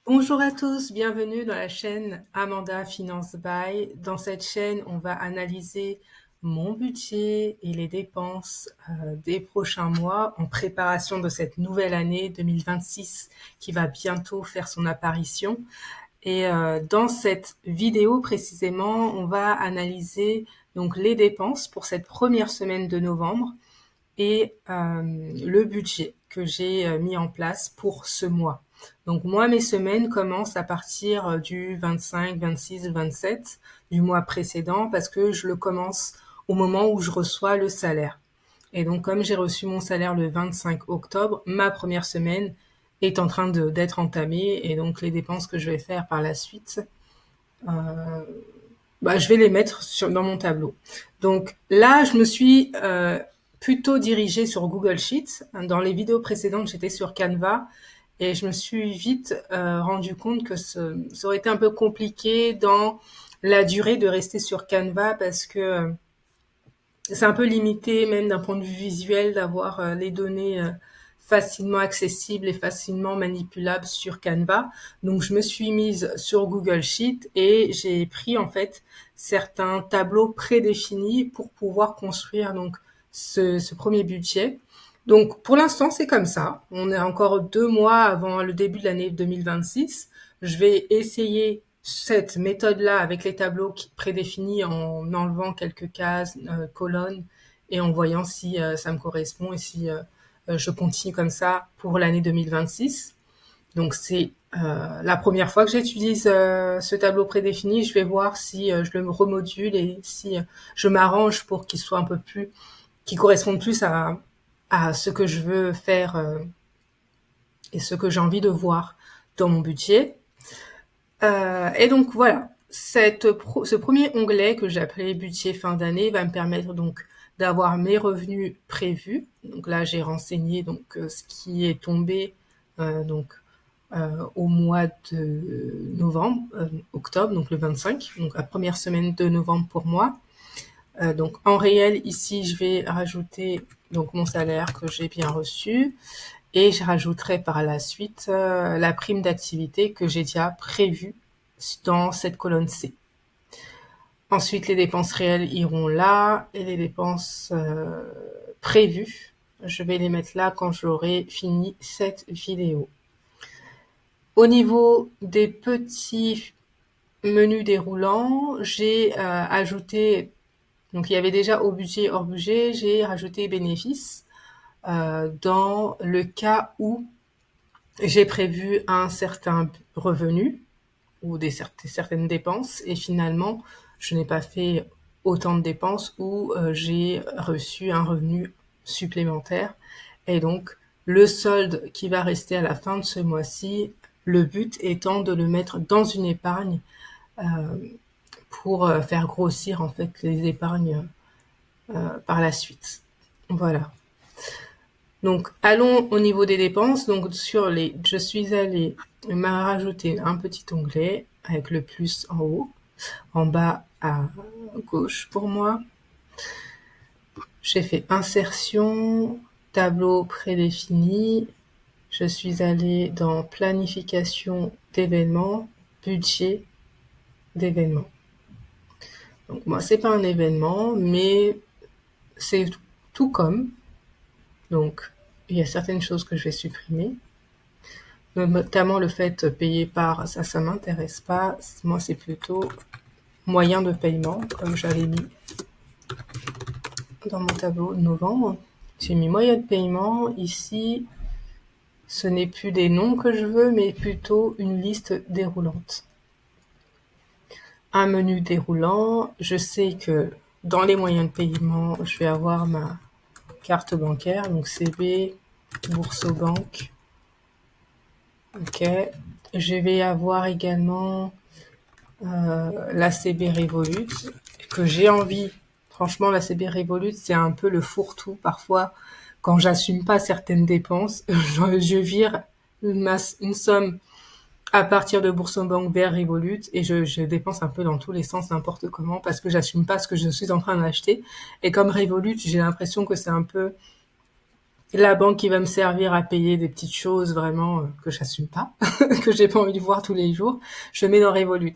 Bonjour à tous, bienvenue dans la chaîne Amanda Finance By. Dans cette chaîne, on va analyser mon budget et les dépenses des prochains mois en préparation de cette nouvelle année 2026 qui va bientôt faire son apparition. Et dans cette vidéo précisément, on va analyser donc les dépenses pour cette première semaine de novembre et le budget que j'ai mis en place pour ce mois. Donc moi, mes semaines commencent à partir du 25, 26, 27 du mois précédent parce que je le commence au moment où je reçois le salaire. Et donc comme j'ai reçu mon salaire le 25 octobre, ma première semaine est en train d'être entamée et donc les dépenses que je vais faire par la suite, je vais les mettre dans mon tableau. Donc là, je me suis plutôt dirigée sur Google Sheets. Dans les vidéos précédentes, j'étais sur Canva et je me suis vite rendu compte que ça aurait été un peu compliqué dans la durée de rester sur Canva parce que c'est un peu limité même d'un point de vue visuel d'avoir les données facilement accessibles et facilement manipulables sur Canva. Donc je me suis mise sur Google Sheet et j'ai pris en fait certains tableaux prédéfinis pour pouvoir construire donc ce premier budget. Donc pour l'instant c'est comme ça. On est encore 2 mois avant le début de l'année 2026. Je vais essayer cette méthode-là avec les tableaux prédéfinis en enlevant quelques cases, colonnes et en voyant si ça me correspond et si je continue comme ça pour l'année 2026. Donc c'est la première fois que j'utilise ce tableau prédéfini. Je vais voir si je le remodule et si je m'arrange pour qu'il soit un peu plus, qu'il corresponde plus à ce que je veux faire et ce que j'ai envie de voir dans mon budget. Et donc voilà, ce premier onglet que j'ai appelé budget fin d'année va me permettre donc d'avoir mes revenus prévus. Donc là, j'ai renseigné donc ce qui est tombé donc au mois de novembre, octobre, donc le 25, donc la première semaine de novembre pour moi. Donc en réel, ici, je vais rajouter donc mon salaire que j'ai bien reçu et je rajouterai par la suite la prime d'activité que j'ai déjà prévue dans cette colonne C. Ensuite, les dépenses réelles iront là et les dépenses prévues, je vais les mettre là quand j'aurai fini cette vidéo. Au niveau des petits menus déroulants, j'ai ajouté, donc il y avait déjà au budget, hors budget, j'ai rajouté bénéfices dans le cas où j'ai prévu un certain revenu ou certaines dépenses et finalement je n'ai pas fait autant de dépenses ou j'ai reçu un revenu supplémentaire et donc le solde qui va rester à la fin de ce mois-ci, le but étant de le mettre dans une épargne euh, pour faire grossir en fait les épargnes par la suite. Voilà. Donc, allons au niveau des dépenses. Donc, je suis allée m'a rajouté un petit onglet avec le plus en haut, en bas à gauche pour moi. J'ai fait insertion, tableau prédéfini. Je suis allée dans planification d'événements, budget d'événements. Donc, moi, c'est pas un événement, mais c'est tout comme. Donc, il y a certaines choses que je vais supprimer. Notamment le fait payer par ça m'intéresse pas. Moi, c'est plutôt moyen de paiement, comme j'avais mis dans mon tableau de novembre. J'ai mis moyen de paiement. Ici, ce n'est plus des noms que je veux, mais plutôt une liste déroulante. Un menu déroulant. Je sais que dans les moyens de paiement, je vais avoir ma carte bancaire, donc CB, Boursobank. Ok. Je vais avoir également la CB Revolut, que j'ai envie. Franchement, la CB Revolut, c'est un peu le fourre-tout. Parfois, quand j'assume pas certaines dépenses, je vire une somme à partir de Boursorama vers Revolut et je dépense un peu dans tous les sens, n'importe comment, parce que j'assume pas ce que je suis en train d'acheter. Et comme Revolut, j'ai l'impression que c'est un peu la banque qui va me servir à payer des petites choses vraiment que j'assume pas, que j'ai pas envie de voir tous les jours, je mets dans Revolut.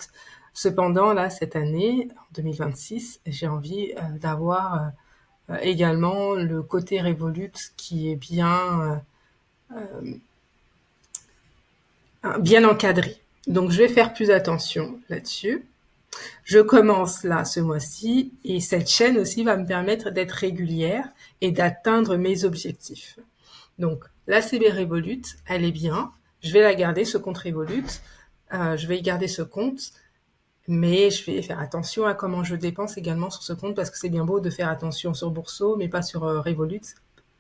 Cependant, là, cette année, en 2026, j'ai envie d'avoir également le côté Revolut qui est bien encadré. Donc, je vais faire plus attention là-dessus. Je commence là ce mois-ci et cette chaîne aussi va me permettre d'être régulière et d'atteindre mes objectifs. Donc, la CB Revolut, elle est bien. Je vais la garder, ce compte Revolut. Je vais y garder ce compte, mais je vais faire attention à comment je dépense également sur ce compte parce que c'est bien beau de faire attention sur Bourseau, mais pas sur Revolut.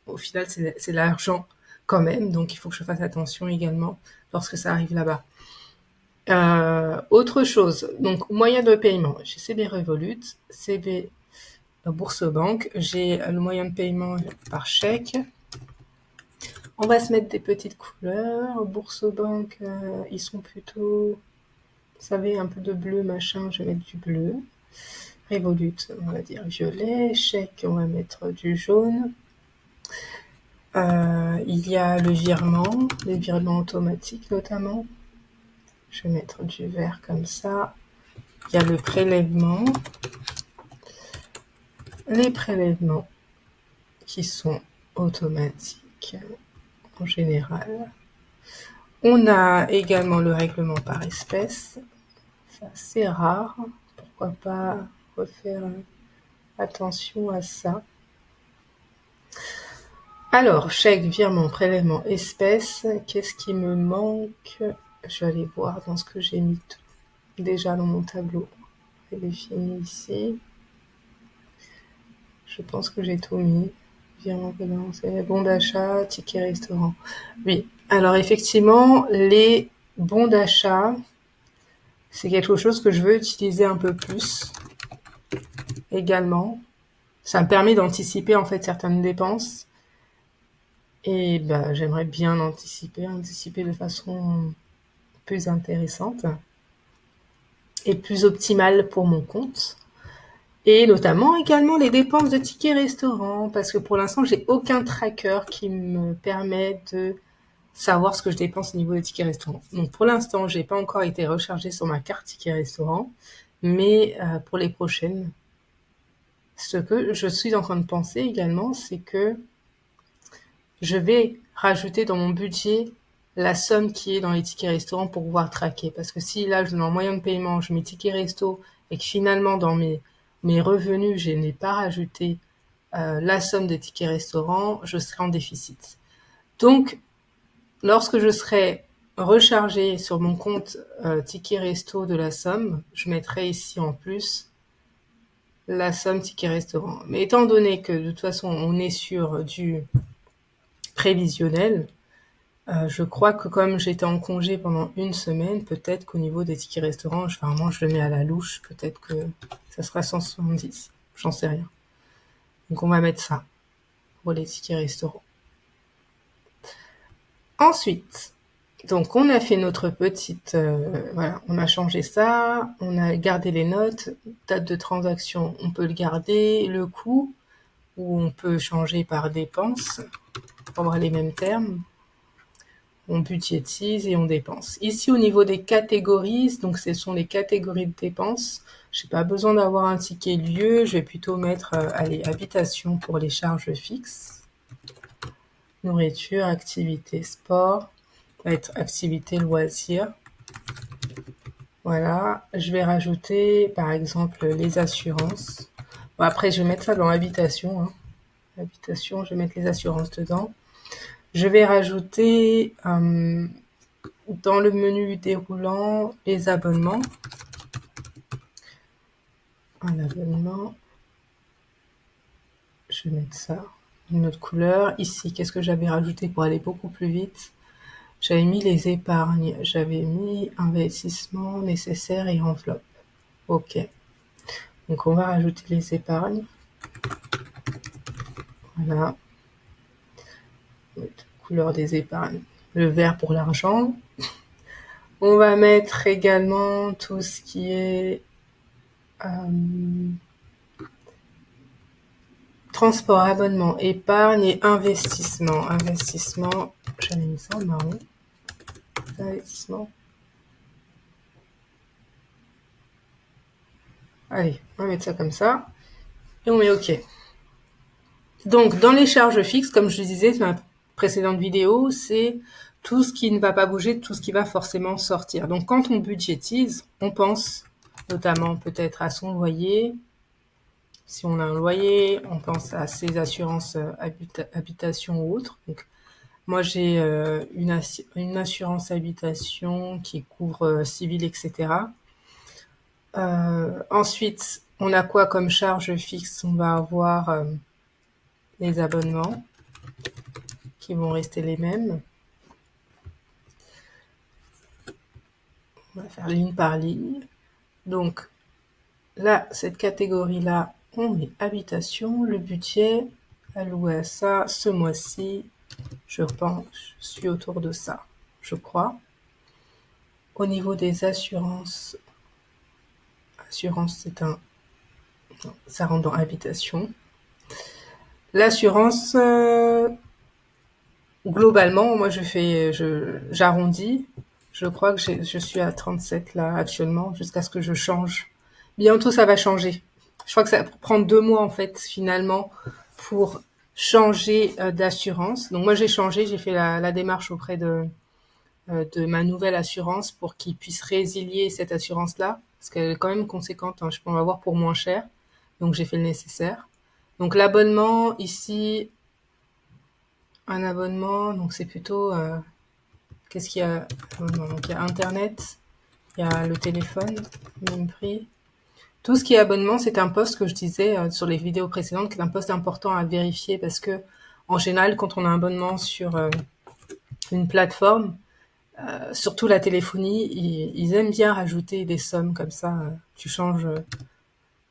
Au final, c'est l'argent quand même, donc il faut que je fasse attention également lorsque ça arrive là-bas. Autre chose, donc moyen de paiement. J'ai CB Revolut, CB Bourse-Banque, j'ai le moyen de paiement par chèque. On va se mettre des petites couleurs. Bourse-Banque, ils sont plutôt, vous savez, un peu de bleu, machin, je vais mettre du bleu. Revolut, on va dire violet. Chèque, on va mettre du jaune. Il y a le virement, les virements automatiques notamment. Je vais mettre du vert comme ça. Il y a le prélèvement. Les prélèvements qui sont automatiques en général. On a également le règlement par espèce. C'est assez rare. Pourquoi pas refaire attention à ça. Alors, chèque, virement, prélèvement, espèce. Qu'est-ce qui me manque? Je vais aller voir dans ce que j'ai mis déjà dans mon tableau. Elle est finie ici. Je pense que j'ai tout mis. Virement, prélèvement, bons d'achat, ticket restaurant. Oui. Alors, effectivement, les bons d'achat, c'est quelque chose que je veux utiliser un peu plus également. Ça me permet d'anticiper en fait certaines dépenses. Et bah, j'aimerais bien anticiper de façon plus intéressante et plus optimale pour mon compte. Et notamment également les dépenses de tickets restaurant, parce que pour l'instant, j'ai aucun tracker qui me permet de savoir ce que je dépense au niveau des tickets restaurant. Donc pour l'instant, j'ai pas encore été rechargée sur ma carte ticket restaurant, mais pour les prochaines, ce que je suis en train de penser également, c'est que je vais rajouter dans mon budget la somme qui est dans les tickets restaurants pour pouvoir traquer. Parce que si là, dans le moyen de paiement, je mets tickets resto et que finalement, dans mes revenus, je n'ai pas rajouté la somme des tickets restaurants, je serai en déficit. Donc, lorsque je serai rechargée sur mon compte ticket resto de la somme, je mettrai ici en plus la somme ticket restaurant. Mais étant donné que de toute façon, on est sur du prévisionnel, je crois que comme j'étais en congé pendant une semaine, peut-être qu'au niveau des tickets restaurants, vraiment je le mets à la louche, peut-être que ça sera 170, j'en sais rien. Donc on va mettre ça pour les tickets restaurants. Ensuite, donc on a fait notre petite, voilà, on a changé ça, on a gardé les notes, date de transaction, on peut le garder, le coût, ou on peut changer par dépense pour avoir les mêmes termes. On budgétise et on dépense. Ici, au niveau des catégories, donc ce sont les catégories de dépenses. Je n'ai pas besoin d'avoir un ticket lieu, je vais plutôt mettre, habitation pour les charges fixes. Nourriture, activité, sport, va être activité, loisirs. Voilà, je vais rajouter par exemple les assurances. Bon, après, je vais mettre ça dans habitation. Habitation, je vais mettre les assurances dedans. Je vais rajouter dans le menu déroulant les abonnements. Un abonnement. Je vais mettre ça. Une autre couleur. Ici, qu'est-ce que j'avais rajouté pour aller beaucoup plus vite? J'avais mis les épargnes. J'avais mis investissement nécessaire et enveloppe. Ok. Donc, on va rajouter les épargnes. Voilà. Couleur des épargnes. Le vert pour l'argent. On va mettre également tout ce qui est transport, abonnement, épargne et investissement. Investissement, j'avais mis ça en marron. Investissement. Allez, on va mettre ça comme ça. Et on met OK. Donc, dans les charges fixes, comme je le disais dans ma précédente vidéo, c'est tout ce qui ne va pas bouger, tout ce qui va forcément sortir. Donc, quand on budgétise, on pense notamment peut-être à son loyer. Si on a un loyer, on pense à ses assurances habitation ou autres. Donc, moi, j'ai une assurance habitation qui couvre civil, etc. Ensuite, on a quoi comme charge fixe? On va avoir les abonnements qui vont rester les mêmes. On va faire ligne par ligne. Donc là, cette catégorie-là, on met habitation, le budget alloué à ça. Ce mois-ci, je pense, je suis autour de ça, je crois. Au niveau des assurances, c'est ça rentre dans habitation. L'assurance, globalement, moi j'arrondis. Je crois que je suis à 37 là actuellement, jusqu'à ce que je change. Bientôt ça va changer. Je crois que ça prend 2 mois en fait finalement pour changer d'assurance. Donc moi j'ai changé, j'ai fait la démarche auprès de ma nouvelle assurance pour qu'ils puissent résilier cette assurance-là, parce qu'elle est quand même conséquente, hein, je peux en avoir pour moins cher. Donc j'ai fait le nécessaire. Donc l'abonnement ici, un abonnement, donc c'est plutôt qu'est-ce qu'il y a? Donc il y a Internet, il y a le téléphone, même prix. Tout ce qui est abonnement, c'est un poste que je disais sur les vidéos précédentes, qui est un poste important à vérifier parce que en général, quand on a un abonnement sur une plateforme, surtout la téléphonie, ils aiment bien rajouter des sommes comme ça. Tu changes,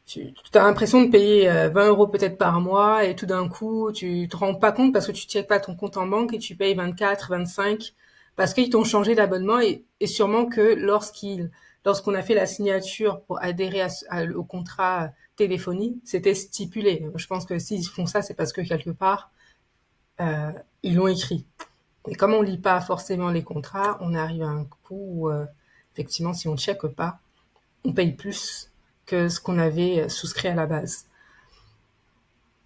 tu as l'impression de payer 20 € peut-être par mois et tout d'un coup, tu te rends pas compte parce que tu checkes pas ton compte en banque et tu payes 24, 25 parce qu'ils t'ont changé d'abonnement et sûrement que lorsqu'on a fait la signature pour adhérer au contrat téléphonie, c'était stipulé. Je pense que s'ils font ça, c'est parce que quelque part, ils l'ont écrit. Et comme on lit pas forcément les contrats, on arrive à un coup où, effectivement, si on ne check pas, on paye plus que ce qu'on avait souscrit à la base.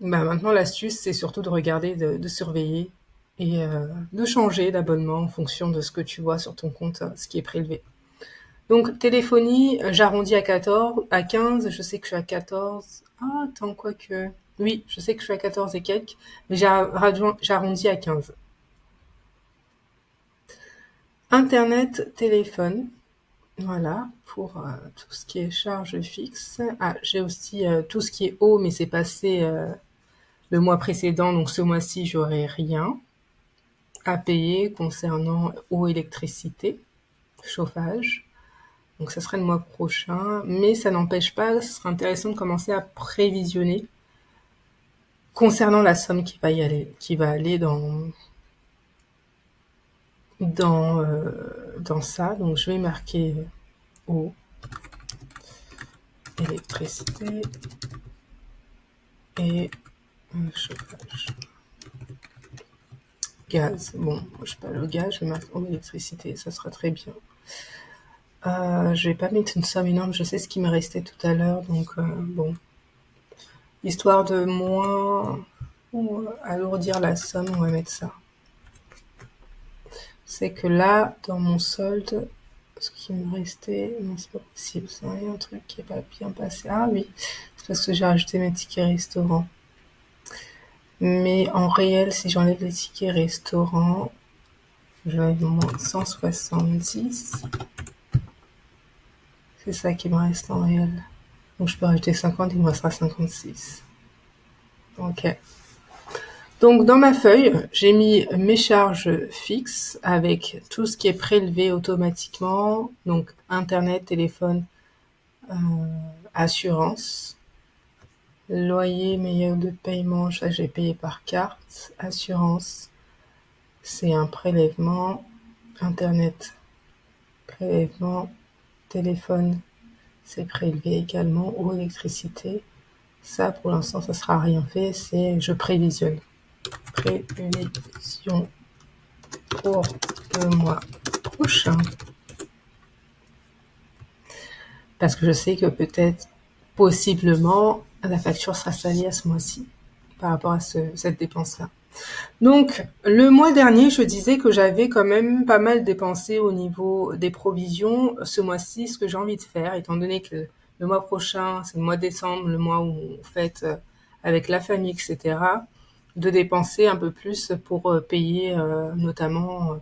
Bah, maintenant, l'astuce, c'est surtout de regarder, de surveiller et de changer d'abonnement en fonction de ce que tu vois sur ton compte, ce qui est prélevé. Donc, téléphonie, j'arrondis à 14, à 15, je sais que je suis à 14. Ah, attends, quoi que... Oui, je sais que je suis à 14 et quelques, mais j'arrondis à 15. Internet, téléphone, voilà, pour tout ce qui est charge fixe. Ah, j'ai aussi tout ce qui est eau, mais c'est passé le mois précédent, donc ce mois-ci, j'aurai rien à payer concernant eau, électricité, chauffage. Donc ça serait le mois prochain, mais ça n'empêche pas, ce serait intéressant de commencer à prévisionner concernant la somme qui va aller dans ça. Donc je vais marquer eau, électricité et chauffage. Gaz. Bon, je sais pas, le gaz, je vais mettre eau, électricité, ça sera très bien. Je vais pas mettre une somme énorme, je sais ce qui me restait tout à l'heure, donc bon. Histoire de moins alourdir la somme, on va mettre ça. C'est que là, dans mon solde, ce qui me restait, non, c'est pas possible, ça y a un truc qui est pas bien passé. Ah oui, c'est parce que j'ai rajouté mes tickets restaurant. Mais en réel, si j'enlève les tickets restaurant, je vais avoir moins 170. C'est ça qui me reste en réel. Donc je peux rajouter 50, il me restera 56. Ok. Donc dans ma feuille, j'ai mis mes charges fixes avec tout ce qui est prélevé automatiquement, donc internet, téléphone, assurance, loyer, meilleur de paiement, ça j'ai payé par carte, assurance, c'est un prélèvement, internet, prélèvement, téléphone, c'est prélevé également, ou électricité, Ça, pour l'instant, ça sera rien fait. C'est je prévisionne. Prévision pour le mois prochain. Parce que je sais que peut-être, possiblement, la facture sera salée à ce mois-ci par rapport à cette dépense-là. Donc, le mois dernier, je disais que j'avais quand même pas mal dépensé au niveau des provisions. Ce mois-ci, ce que j'ai envie de faire, étant donné que le mois prochain, c'est le mois de décembre, le mois où on fête avec la famille, etc., de dépenser un peu plus pour payer notamment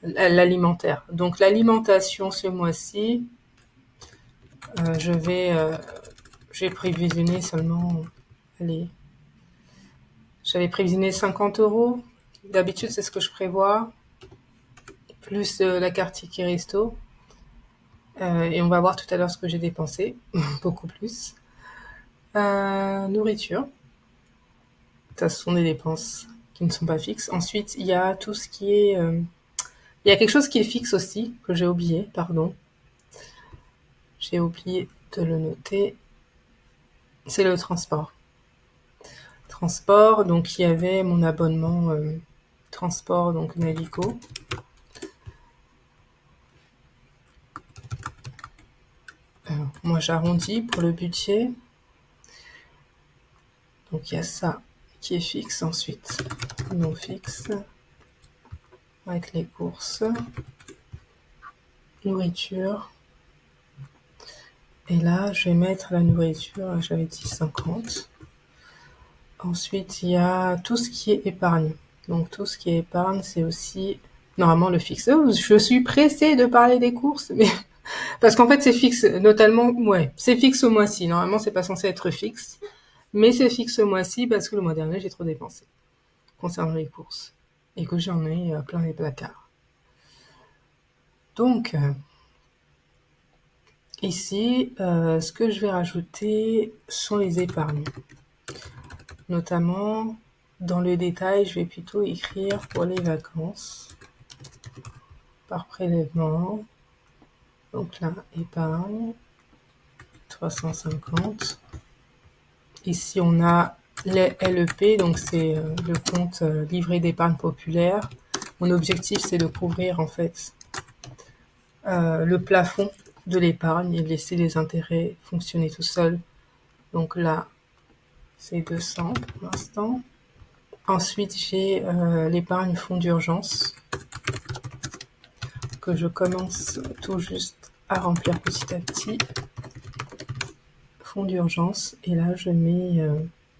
l'alimentaire. Donc, l'alimentation ce mois-ci, j'ai prévisionné seulement, allez, j'avais prévisionné 50 euros. D'habitude, c'est ce que je prévois, plus la carte ticket resto. Et on va voir tout à l'heure ce que j'ai dépensé, beaucoup plus. Nourriture, ça ce sont des dépenses qui ne sont pas fixes. Ensuite, il y a tout ce qui est... il y a quelque chose qui est fixe aussi, que j'ai oublié, pardon. J'ai oublié de le noter. C'est le transport. Transport, donc il y avait mon abonnement transport, donc Navigo. Moi j'arrondis pour le budget. Donc il y a ça qui est fixe ensuite. Non fixe. Avec les courses. Nourriture. Et là, je vais mettre la nourriture, j'avais dit 50. Ensuite, il y a tout ce qui est épargne. Donc tout ce qui est épargne, c'est aussi normalement le fixe. Oh, je suis pressée de parler des courses, mais parce qu'en fait c'est fixe, notamment, ouais, c'est fixe au mois-ci. Normalement, c'est pas censé être fixe, mais c'est fixe au mois-ci parce que le mois dernier j'ai trop dépensé concernant les courses et que j'en ai plein les placards. Donc ici, ce que je vais rajouter sont les épargnes. Notamment, dans le détail, je vais plutôt écrire pour les vacances, par prélèvement. Donc là, épargne, 350. Ici, on a les LEP, donc c'est le compte livret d'épargne populaire. Mon objectif, c'est de couvrir en fait le plafond de l'épargne et de laisser les intérêts fonctionner tout seuls. Donc là, c'est 200 pour l'instant. Ensuite, j'ai l'épargne fonds d'urgence que je commence tout juste à remplir petit à petit. Fonds d'urgence. Et là, je mets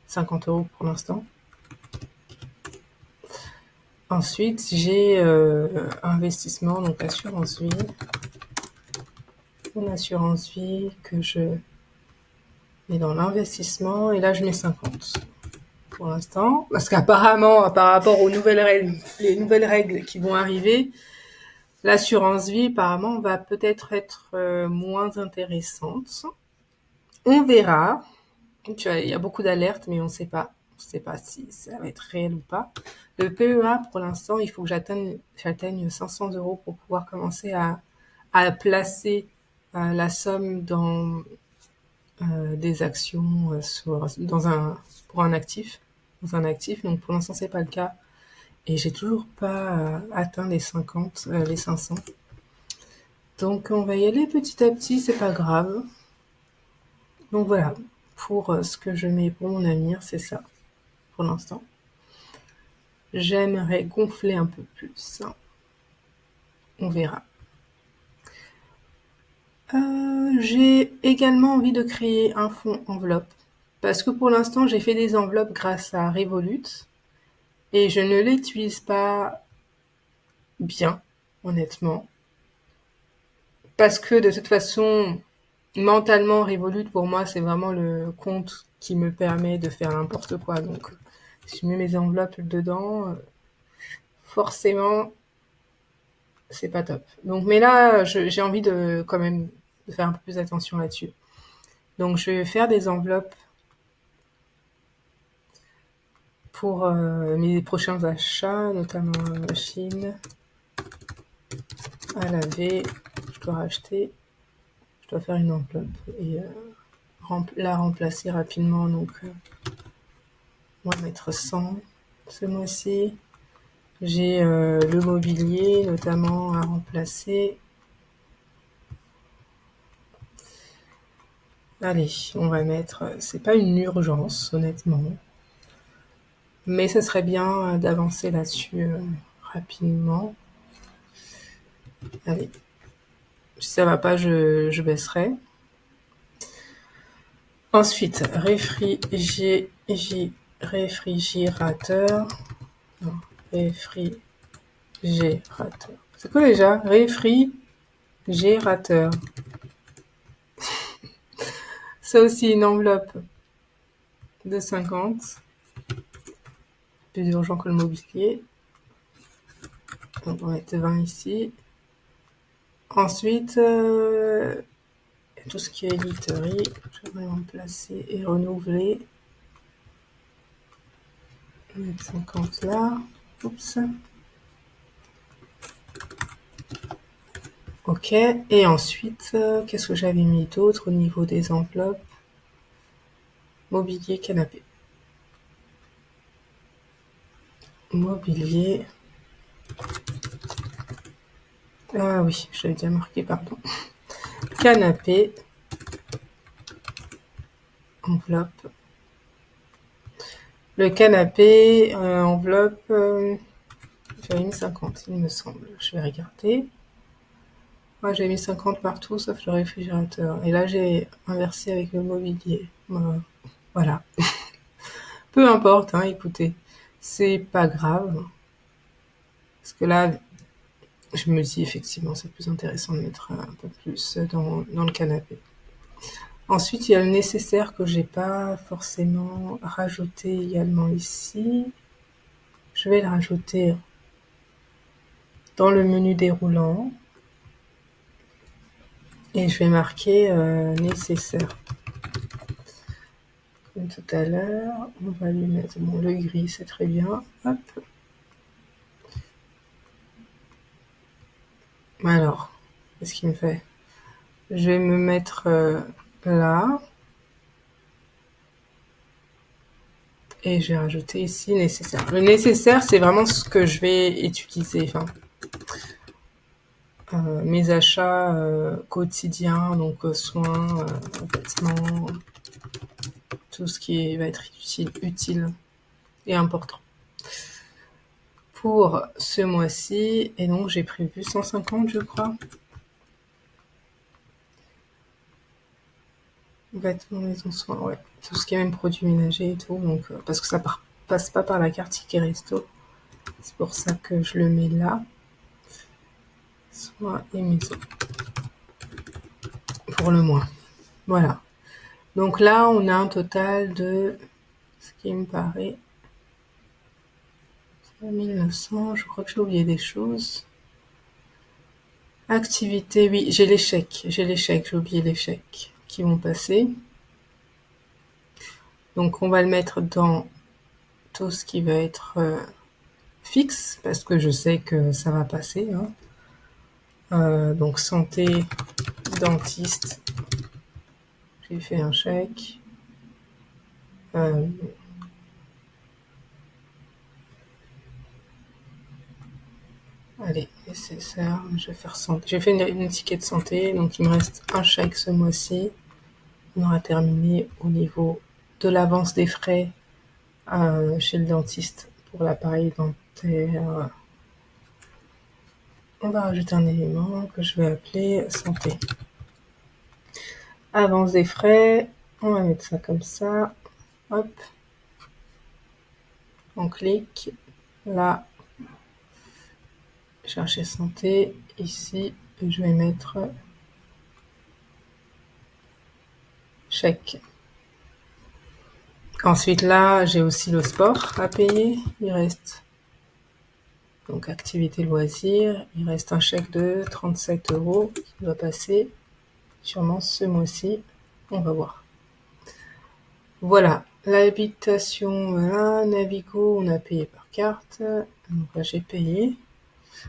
50 euros pour l'instant. Ensuite, j'ai investissement, donc assurance vie. Mon assurance vie que je mets dans l'investissement. Et là, je mets 50 pour l'instant. Parce qu'apparemment, par rapport aux nouvelles règles, les nouvelles règles qui vont arriver, l'assurance vie, apparemment, va peut-être être moins intéressante. On verra. Il y a beaucoup d'alertes, mais on ne sait pas. On ne sait pas si ça va être réel ou pas. Le PEA, pour l'instant, il faut que j'atteigne 500 euros pour pouvoir commencer à placer la somme dans des actions pour un actif. Dans un actif. Donc, pour l'instant, c'est pas le cas. Et j'ai toujours pas atteint les 500. Donc, on va y aller petit à petit, c'est pas grave. Donc voilà, pour ce que je mets pour mon avenir, c'est ça, pour l'instant. J'aimerais gonfler un peu plus. On verra. J'ai également envie de créer un fonds enveloppe. Parce que pour l'instant, j'ai fait des enveloppes grâce à Revolut. Et je ne l'utilise pas bien, honnêtement. Parce que de toute façon, mentalement, Revolut, pour moi, c'est vraiment le compte qui me permet de faire n'importe quoi. Donc, si je mets mes enveloppes dedans, forcément, c'est pas top. Donc, mais là, j'ai envie de quand même de faire un peu plus attention là-dessus. Donc, je vais faire des enveloppes pour mes prochains achats, notamment machine à laver. Je dois racheter. Je dois faire une enveloppe et la remplacer rapidement. Donc, on va mettre 100 ce mois-ci. J'ai le mobilier notamment à remplacer. Allez, on va mettre... C'est pas une urgence, honnêtement. Mais ce serait bien d'avancer là-dessus rapidement. Allez. Si ça va pas, je baisserai. Ensuite, réfrigérateur. Non, réfrigérateur. C'est quoi déjà? Réfrigérateur. Ça aussi, une enveloppe de 50. Plus urgent que le mobilier. Donc, on va mettre 20 ici. Ensuite, tout ce qui est literie, je vais remplacer et renouveler. Je vais mettre 50 là. Oups. Ok, et ensuite, qu'est-ce que j'avais mis d'autre au niveau des enveloppes? Mobilier, canapé. Mobilier. Ah oui, je l'avais déjà marqué, pardon. Canapé. Enveloppe. Le canapé, enveloppe, j'avais mis 50, il me semble. Je vais regarder. Moi, j'ai mis 50 partout, sauf le réfrigérateur. Et là, j'ai inversé avec le mobilier. Voilà. Peu importe, hein, écoutez. C'est pas grave. Parce que là, je me dis effectivement, c'est plus intéressant de mettre un peu plus dans le canapé. Ensuite, il y a le nécessaire que j'ai pas forcément rajouté également ici. Je vais le rajouter dans le menu déroulant. Et je vais marquer nécessaire. Comme tout à l'heure, on va lui mettre bon, le gris, c'est très bien. Hop. Alors, qu'est-ce qu'il me fait? Je vais me mettre là. Et je vais rajouter ici nécessaire. Le nécessaire, c'est vraiment ce que je vais utiliser. Enfin, mes achats quotidiens, donc soins, vêtements, tout ce qui va être utile et important pour ce mois-ci. Et donc j'ai prévu 150, je crois. Vêtements, maison, soins, ouais. Tout ce qui est même produits ménagers et tout. Donc, parce que ça passe pas par la carte ticket resto. C'est pour ça que je le mets là. Soins et maison. Pour le mois. Voilà. Donc là, on a un total de, ce qui me paraît, 1900. Je crois que j'ai oublié des choses. Activité, oui, j'ai les chèques. J'ai oublié les chèques qui vont passer. Donc on va le mettre dans tout ce qui va être fixe, parce que je sais que ça va passer. Hein. Donc santé, dentiste, j'ai fait un chèque. Allez, nécessaire, je vais faire santé. J'ai fait une ticket de santé, donc il me reste un chèque ce mois-ci. On aura terminé au niveau de l'avance des frais chez le dentiste pour l'appareil dentaire. On va rajouter un élément que je vais appeler santé. Avance des frais, on va mettre ça comme ça. Hop. On clique. Là, chercher santé. Ici, je vais mettre chèque. Ensuite, là, j'ai aussi le sport à payer. Il reste donc activité loisirs. Il reste un chèque de 37 € qui doit passer sûrement ce mois-ci. On va voir. Voilà. L'habitation, voilà. Navigo, on a payé par carte. Donc là, j'ai payé.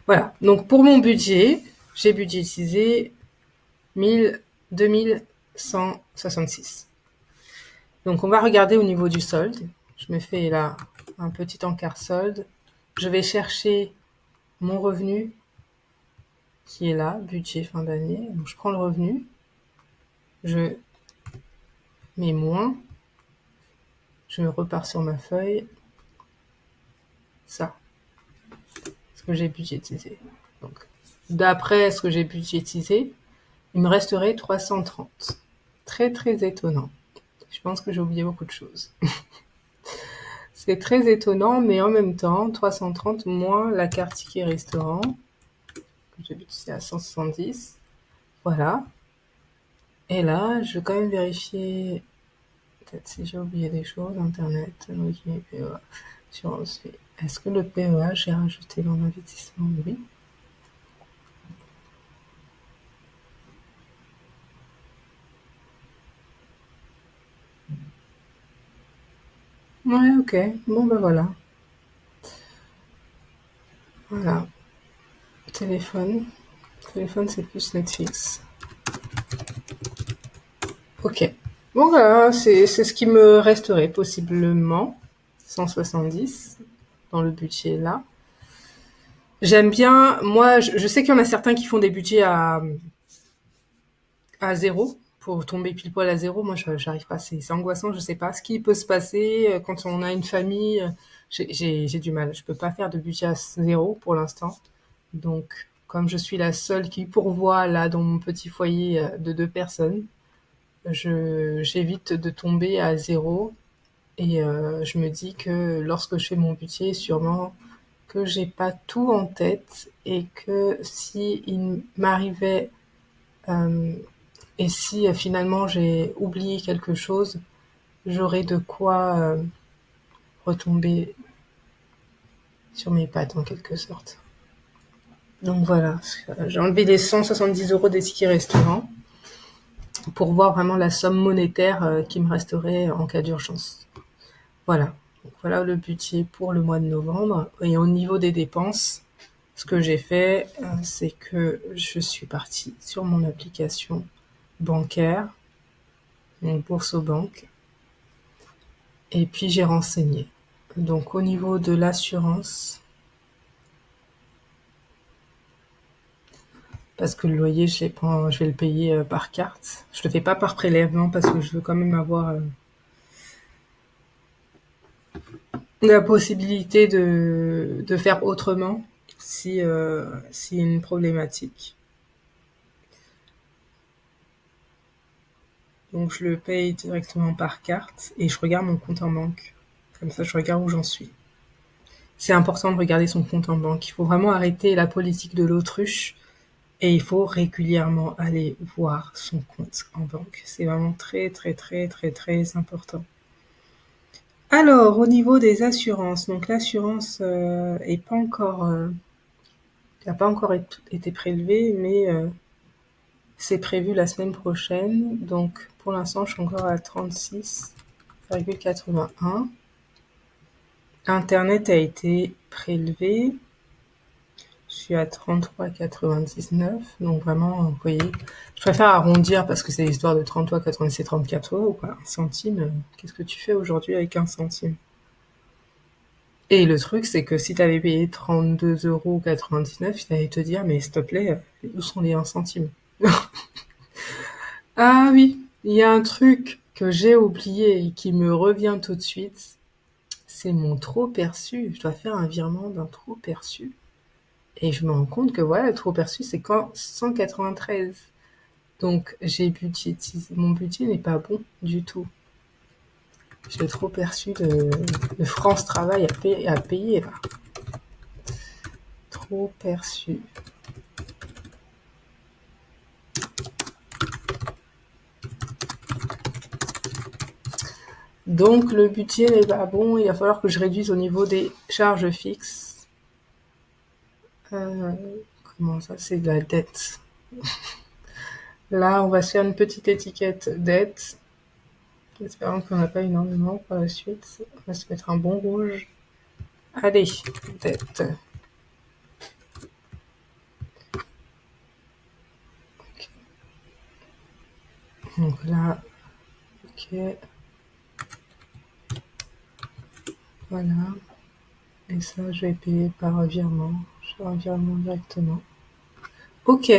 Voilà. Donc pour mon budget, j'ai budgétisé 2166. Donc, on va regarder au niveau du solde. Je me fais là un petit encart solde. Je vais chercher mon revenu qui est là, budget fin d'année. Donc, je prends le revenu. Je mets moins. Je repars sur ma feuille. Ça, ce que j'ai budgétisé. Donc, d'après ce que j'ai budgétisé, il me resterait 330. Très, très étonnant. Je pense que j'ai oublié beaucoup de choses. C'est très étonnant, mais en même temps, 330 moins la carte ticket restaurant, que j'ai budgétisé à 170. Voilà. Et là, je vais quand même vérifier, peut-être si j'ai oublié des choses, Internet, loyer, PEA, assurance vie. Est-ce que le PEA, j'ai rajouté dans l'investissement? Oui. Ouais, ok. Bon, ben voilà. Voilà. Téléphone. Téléphone, c'est plus Netflix. Ok. Bon, voilà, c'est ce qui me resterait possiblement. 170 dans le budget là. J'aime bien, moi, je sais qu'il y en a certains qui font des budgets à zéro, pour tomber pile poil à zéro. Moi, j'arrive pas, c'est angoissant, je sais pas ce qui peut se passer quand on a une famille. J'ai du mal, je peux pas faire de budget à zéro pour l'instant. Donc, comme je suis la seule qui pourvoit là dans mon petit foyer de 2 personnes, j'évite de tomber à zéro. Et je me dis que lorsque je fais mon budget, sûrement que j'ai pas tout en tête et que si il m'arrivait euh, et si finalement j'ai oublié quelque chose, j'aurais de quoi retomber sur mes pattes en quelque sorte. Donc voilà, j'ai enlevé les 170 € des tickets restaurants pour voir vraiment la somme monétaire qui me resterait en cas d'urgence. Voilà. Donc voilà le budget pour le mois de novembre. Et au niveau des dépenses, ce que j'ai fait, c'est que je suis partie sur mon application bancaire, donc bourse aux banques, et puis j'ai renseigné. Donc au niveau de l'assurance, parce que le loyer, je vais le payer par carte. Je le fais pas par prélèvement parce que je veux quand même avoir la possibilité de faire autrement s'il y a une problématique. Donc je le paye directement par carte et je regarde mon compte en banque. Comme ça, je regarde où j'en suis. C'est important de regarder son compte en banque. Il faut vraiment arrêter la politique de l'autruche et il faut régulièrement aller voir son compte en banque. C'est vraiment très, très, très, très, très important. Alors, au niveau des assurances, donc l'assurance est pas encore, n'a pas encore été prélevée, mais c'est prévu la semaine prochaine. Donc, pour l'instant, je suis encore à 36,81. Internet a été prélevé. Je suis à 33,99. Donc vraiment, vous voyez, je préfère arrondir parce que c'est l'histoire de 33,97, 34 €, quoi. Un centime, qu'est-ce que tu fais aujourd'hui avec un centime? Et le truc, c'est que si t'avais payé 32,99 €, il allait te dire, mais s'il te plaît, où sont les 1 centime? Ah oui, il y a un truc que j'ai oublié et qui me revient tout de suite, c'est mon trop perçu. Je dois faire un virement d'un trop perçu. Et je me rends compte que voilà, le trop perçu, c'est quand 193. Donc j'ai budgétisé. Mon budget n'est pas bon du tout. J'ai trop perçu de France Travail à payer là. Trop perçu. Donc le budget n'est pas bon. Il va falloir que je réduise au niveau des charges fixes. Euh, Comment ça? C'est de la dette. Là, on va se faire une petite étiquette dette. Espérons qu'on n'a pas énormément par la suite. On va se mettre un bon rouge. Allez, dette. Donc là, ok. Voilà. Et ça, je vais payer par virement. Je fais un virement directement. Ok.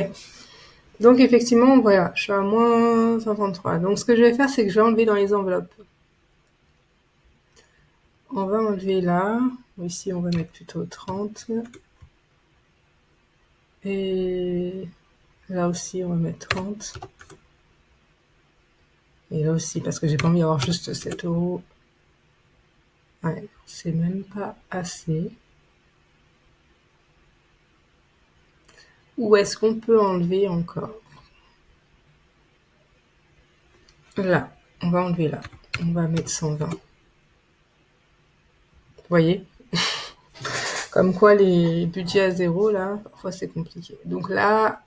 Donc effectivement, voilà, je suis à moins 53. Donc ce que je vais faire, c'est que je vais enlever dans les enveloppes. On va enlever là. Ici, on va mettre plutôt 30. Et là aussi, on va mettre 30. Et là aussi, parce que j'ai pas envie d'avoir juste 7 euros. Ouais, c'est même pas assez. Où est-ce qu'on peut enlever encore? Là, on va enlever là. On va mettre 120. Vous voyez? Comme quoi les budgets à zéro, là, parfois c'est compliqué. Donc là,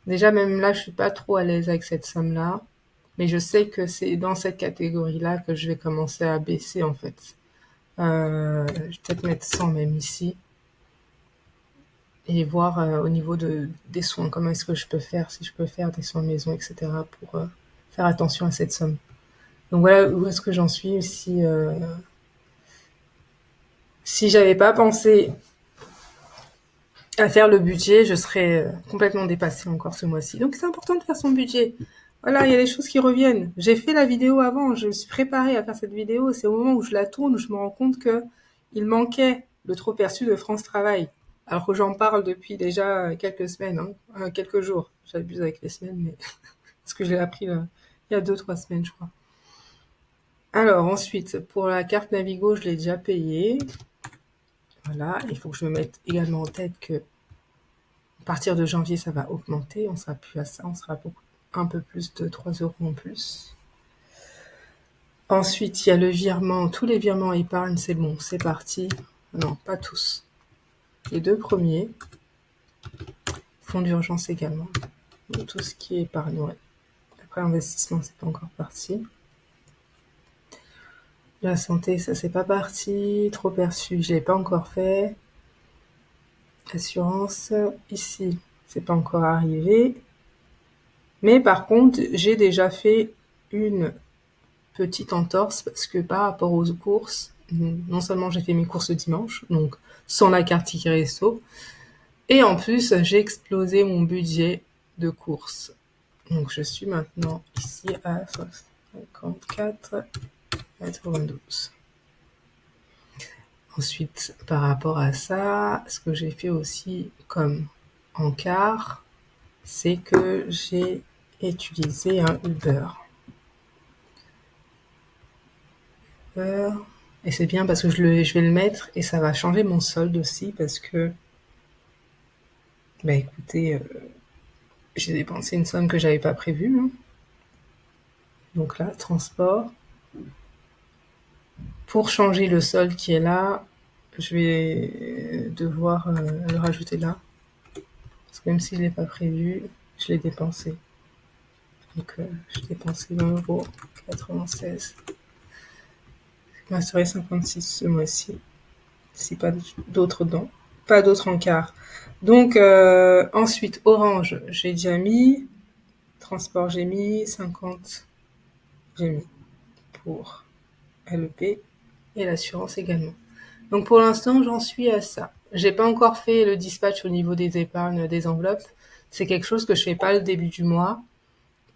déjà même là, je suis pas trop à l'aise avec cette somme-là. Mais je sais que c'est dans cette catégorie-là que je vais commencer à baisser en fait. Je vais peut-être mettre 100 même ici. Et voir au niveau des soins, comment est-ce que je peux faire, si je peux faire des soins maison, etc. pour faire attention à cette somme. Donc voilà où est-ce que j'en suis. Si j'avais pas pensé à faire le budget, je serais complètement dépassée encore ce mois-ci. Donc c'est important de faire son budget. Voilà, il y a des choses qui reviennent. J'ai fait la vidéo avant, je me suis préparée à faire cette vidéo. C'est au moment où je la tourne où je me rends compte que il manquait le trop perçu de France Travail. Alors que j'en parle depuis déjà quelques semaines, quelques jours. J'abuse avec les semaines, mais parce que je l'ai appris là, il y a 2-3 semaines, je crois. Alors ensuite, pour la carte Navigo, je l'ai déjà payée. Voilà, il faut que je me mette également en tête que à partir de janvier, ça va augmenter. On sera plus à ça, on sera un peu plus de 3 euros en plus. Ensuite, il y a le virement. Tous les virements épargne, c'est bon, c'est parti. Non, pas tous. Les 2 premiers. Fonds d'urgence également. Donc, tout ce qui est épargne, ouais. Après, investissement, c'est pas encore parti. La santé, ça c'est pas parti. Trop perçu, je l'ai pas encore fait. Assurance, ici, c'est pas encore arrivé. Mais par contre, j'ai déjà fait une petite entorse parce que par rapport aux courses, non seulement j'ai fait mes courses dimanche, donc sans la carte ticket resto, et en plus j'ai explosé mon budget de courses. Donc je suis maintenant ici à 54,92. Ensuite, par rapport à ça, ce que j'ai fait aussi comme encart, c'est que j'ai utilisé un Uber. Et c'est bien parce que je vais le mettre et ça va changer mon solde aussi parce que, bah écoutez, j'ai dépensé une somme que j'avais pas prévue, hein. Donc là, transport. Pour changer le solde qui est là, je vais devoir le rajouter là. Parce que même si je l'ai pas prévu, je l'ai dépensé. Donc j'ai dépensé 20,96 €. Il me resterait 56 ce mois-ci. Si pas d'autres dents. Pas d'autres encarts. Donc ensuite, Orange, j'ai déjà mis. Transport, j'ai mis. 50, j'ai mis pour LEP. Et l'assurance également. Donc pour l'instant, j'en suis à ça. J'ai pas encore fait le dispatch au niveau des épargnes, des enveloppes. C'est quelque chose que je fais pas le début du mois.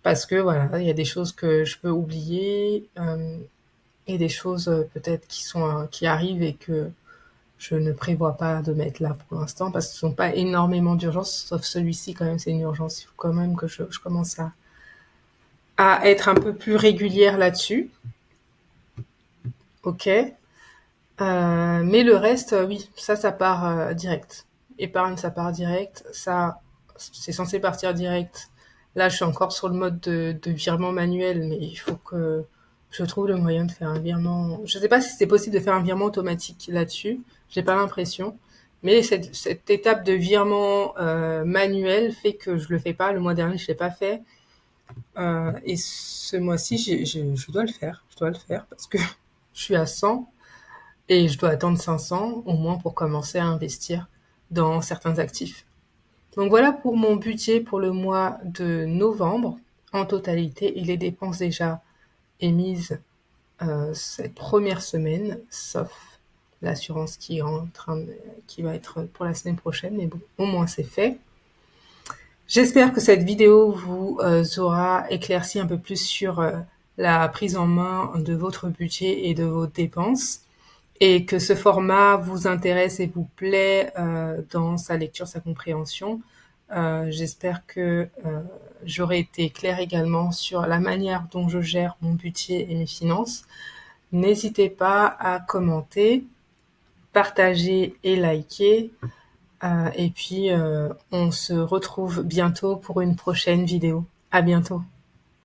Parce que voilà, il y a des choses que je peux oublier. Et des choses peut-être qui arrivent et que je ne prévois pas de mettre là pour l'instant parce que ce ne sont pas énormément d'urgence, sauf celui-ci quand même, c'est une urgence. Il faut quand même que je commence à être un peu plus régulière là-dessus. Ok. Mais le reste, oui, ça part direct. Épargne, ça part direct. Ça, c'est censé partir direct. Là, je suis encore sur le mode de virement manuel, mais il faut que je trouve le moyen de faire un virement. Je sais pas si c'est possible de faire un virement automatique là-dessus. J'ai pas l'impression. Mais cette étape de virement manuel fait que je le fais pas. Le mois dernier, je l'ai pas fait. Et ce mois-ci, je dois le faire. Je dois le faire parce que je suis à 100 et je dois attendre 500 au moins pour commencer à investir dans certains actifs. Donc voilà pour mon budget pour le mois de novembre en totalité et les dépenses déjà émises cette première semaine, sauf l'assurance qui va être pour la semaine prochaine, mais bon, au moins c'est fait. J'espère que cette vidéo vous aura éclairci un peu plus sur la prise en main de votre budget et de vos dépenses, et que ce format vous intéresse et vous plaît dans sa lecture, sa compréhension. J'espère que j'aurai été claire également sur la manière dont je gère mon budget et mes finances. N'hésitez pas à commenter, partager et liker. Et puis, on se retrouve bientôt pour une prochaine vidéo. À bientôt.